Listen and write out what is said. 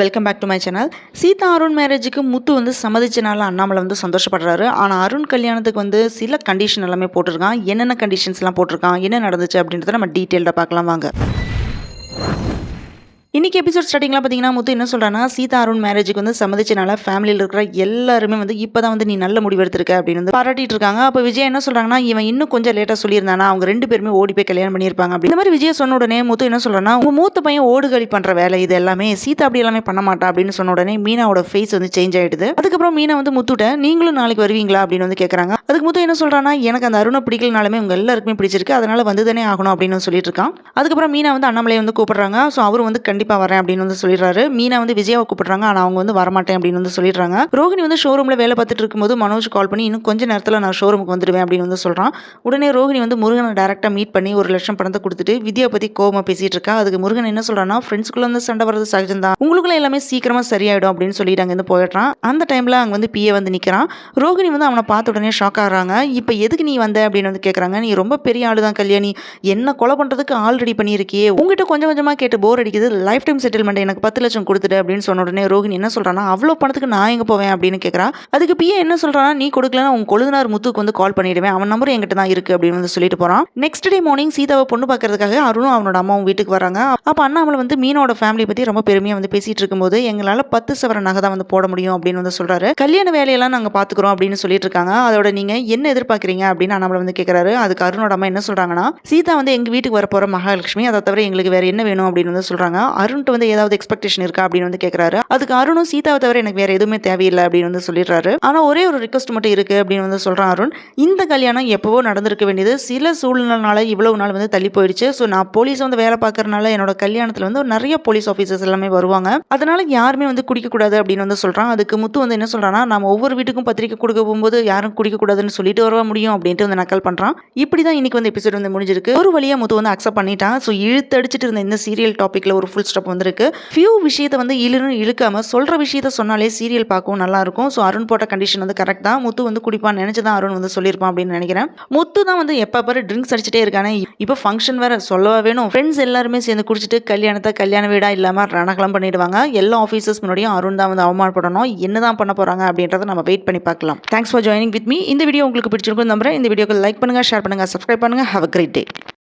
Welcome back to my channel. Sita Arun மேரேஜுக்கு முத்து வந்து சம்மதிச்சனால அண்ணாமலை வந்து சந்தோஷப்படுறாரு. ஆனால் அருண் கல்யாணத்துக்கு வந்து சில கண்டிஷன் எல்லாமே போட்டிருக்கான். என்னென்ன கண்டிஷன்ஸ்லாம் போட்டிருக்கான், என்ன நடந்துச்சு அப்படின்றத நம்ம டீட்டெயில்டாக பார்க்கலாம் வாங்க. இன்னைக்கு எபிசோட் ஸ்டார்டிங்லாம் பார்த்தீங்கன்னா முத்து என்ன சொல்கிறான்னா, சீதா அருண் மேரேஜுக்கு வந்து சம்மதிச்சனால ஃபேமிலியில் இருக்கிற எல்லாருமே வந்து இப்போ தான் வந்து நீ நல்ல முடிவு எடுத்திருக்க அப்படின்னு வந்து பாராட்டிட்டு இருக்காங்க. அப்போ விஜய் என்ன சொல்கிறாங்கன்னா, இவன் இன்னும் கொஞ்சம் லேட்டாக சொல்லியிருந்தானா அவங்க ரெண்டு பேருமே ஓடி போய் கல்யாணம் பண்ணியிருப்பாங்க அப்படி. இந்த மாதிரி விஜய் சொன்ன உடனே முத்து என்ன சொல்கிறான்னா, உங்கள் மூத்த பையன் ஓடுகளி பண்ணுற வேலை இது எல்லாமே, சீதா அப்படி எல்லாமே பண்ண மாட்டா அப்படின்னு சொன்ன உடனே மீனாவோட ஃபேஸ் வந்து சேஞ்ச் ஆகிடுது. அதுக்கப்புறம் மீனா வந்து முத்துட்ட நீங்களும் நாளைக்கு வருவீங்களா அப்படின்னு வந்து கேட்குறாங்க. அதுக்கு முத்து என்ன சொல்கிறான்னா, எனக்கு அந்த அருணை பிடிக்கலனாலுமே உங்கள் எல்லாருக்குமே பிடிச்சிருக்கு, அதனால வந்து தானே ஆகணும் அப்படின்னு சொல்லிட்டு இருக்கான். அதுக்கப்புறம் மீனா வந்து அண்ணாமலை வந்து கூப்பிடுறாங்க. ஸோ அவர் வந்து கண்டிப்பாக வரேன் அப்படின்னு வந்து சொல்லிடுறாரு. மீனா வந்து விஜயாவை கூப்பிடுறாங்க. ஆனால் அவங்க வந்து வரமாட்டேன் அப்படின்னு வந்து சொல்லிடுறாங்க. ரோஹிணி வந்து ஷோரூமில் வேலை பார்த்துட்டு இருக்கும்போது மனோஜ் கால் பண்ணி இன்னும் கொஞ்சம் நேரத்தில் நான் ஷோரூமுக்கு வந்துடுவேன் அப்படின்னு வந்து சொல்கிறான். உடனே ரோஹிணி வந்து முருகனை டேரெக்டாக மீட் பண்ணி 1,00,000 பணத்தை கொடுத்துட்டு வித்யா பற்றி கோவமாக பேசிட்டு இருக்கா. அதுக்கு முருகன் என்ன சொல்கிறான்னா, ஃப்ரெண்ட்ஸ்குள்ளே வந்து சண்டை வரது சகஜம் தான், உங்களுக்குள்ள எல்லாமே சீக்கிரமாக சரியாயிடும் அப்படின்னு சொல்லிட்டு அங்கேருந்து போயிடுறான். அந்த டைமில் அங்கே வந்து பிஏ வந்து நிற்கிறான். ரோஹிணி வந்து அவனை பார்த்த உடனே ஷாக் ஆகிறாங்க. இப்போ எதுக்கு நீ வந்த அப்படின்னு வந்து கேட்குறாங்க. நீ ரொம்ப பெரிய ஆளு தான் கல்யாணி, என்ன கொலை பண்ணுறதுக்கு ஆல் ரெடி பண்ணியிருக்கியே, உங்ககிட்ட கொஞ்சம் கொஞ்சமாக கேட்டு போர் அடிக்குது, லைஃப் டைம் செட்டில்மெண்ட் எனக்கு 10 லட்சம் கொடுத்துட்டு அப்படின்னு சொன்ன உடனே ரோஹிணி என்ன சொல்றானா, அவ்வளோ பணத்துக்கு நான் எங்கே போவேன் அப்படின்னு கேட்குறா. அதுக்கு பிஏ என்ன சொல்றானா, நீ கொடுக்கலன்னா உன் கொழுந்தனார் முத்துக்கு வந்து கால் பண்ணிடுவேன், அவன் நம்பர் என்கிட்ட தான் இருக்கு அப்படின்னு வந்து சொல்லிட்டு போறான். நெக்ஸ்ட் டே மார்னிங் சீதாவை பொண்ணு பார்க்கறதுக்காக அருணும் அவனோட அம்மாவும் வீட்டுக்கு வராங்க. அப்போ அண்ணாமலை வந்து மீனோட ஃபேமிலி பற்றி ரொம்ப பெருமையாக வந்து பேசிட்டு இருக்கும்போது, எங்களால் 10 சவர நகை தான் வந்து போட முடியும் அப்படின்னு வந்து சொல்றாரு. கல்யாண வேலையெல்லாம் நாங்கள் பார்த்துக்கிறோம் அப்படின்னு சொல்லிட்டு இருக்காங்க. அதோட நீங்க என்ன எதிர்பார்க்குறீங்க அப்படின்னு அண்ணாமலை வந்து கேட்குறாரு. அதுக்கு அருணோட அம்மா என்ன சொல்றாங்கன்னா, சீதா வந்து எங்க வீட்டுக்கு வர போற மகாலட்சுமி, அதை தவிர எங்களுக்கு வேற என்ன வேணும் அப்படின்னு வந்து சொல்றாங்க. அருண்ட்டு வந்து ஏதாவது எக்ஸ்பெக்டேஷன் இருக்கா அப்படின்னு வந்து கேட்குறாரு. அதுக்கு அருணும் சீதாவை தவிர எனக்கு வேற எதுவுமே தேவையில்லை அப்படின்னு வந்து சொல்லிடுறாரு. ஆனால் ஒரே ஒரு ரிக்வஸ்ட் மட்டும் இருக்கு அப்படின்னு வந்து சொல்றான் அருண். இந்த கல்யாணம் எப்பவோ நடந்திருக்க வேண்டியது, சில சூழ்நிலைனால இவ்வளவு நாள் வந்து தள்ளி போயிடுச்சு. ஸோ நான் போலீஸ் வந்து வேலை பார்க்கறதுனால என்னோட கல்யாணத்தில் வந்து நிறைய போலீஸ் ஆஃபீஸர்ஸ் எல்லாமே வருவாங்க, அதனால யாருமே வந்து குடிக்கக்கூடாது அப்படின்னு வந்து சொல்றான். அதுக்கு முத்து வந்து என்ன சொல்றான்னா, நம்ம ஒவ்வொரு வீட்டுக்கும் பத்திரிக்கை கொடுக்க போகும்போது யாரும் குடிக்கக்கூடாதுன்னு சொல்லிட்டு வர முடியும் அப்படின்ட்டு வந்து நக்கல் பண்றான். இப்படி தான் இன்னைக்கு வந்து எபிசோட் வந்து முடிஞ்சிருக்கு. ஒரு வழியா முத்து வந்து அக்செப்ட் பண்ணிட்டான். ஸோ இழுத்து அடிச்சிட்டு இருந்த இந்த சீரியல் டாபிக்ல ஒரு ஃபுல் ஸ்டாப் வந்திருக்கு. ஃபியூ விஷயத்தை வந்து இழுக்காம சொல்ற விஷயத்த சொன்னாலே சீரியல் பார்க்கவும் நல்லா இருக்கும். ஸோ அருண் போட்ட கண்டிஷன் வந்து கரெக்ட் தான். முத்து வந்து குடிப்பான்னு நினைச்சுதான் அருண் வந்து சொல்லியிருப்பான் அப்படின்னு நினைக்கிறேன். முத்து தான் வந்து எப்ப பாரு ட்ரிங்க்ஸ் அடிச்சுட்டே இருக்கானே, இப்போ ஃபங்க்ஷன் வேற சொல்லவா வேணும். ஃப்ரெண்ட்ஸ் எல்லாருமே சேர்ந்து குடிச்சிட்டு கல்யாண வீடா இல்லாம ரணகலம் பண்ணிடுவாங்க. எல்லா ஆஃபீஸர்ஸ் முன்னாடியும் அருண் தான் வந்து அவமானப்படணும். என்னதான் பண்ண போறாங்க அப்படின்றத நம்ம வெயிட் பண்ணி பார்க்கலாம். Thanks for joining with me. இந்த வீடியோ உங்களுக்கு பிடிச்சிருக்கும் நம்புறேன். இந்த வீடியோக்கு லைக் பண்ணுங்க, ஷேர் பண்ணுங்க, சப்ஸ்கிரைப் பண்ணுங்க. Have a great day.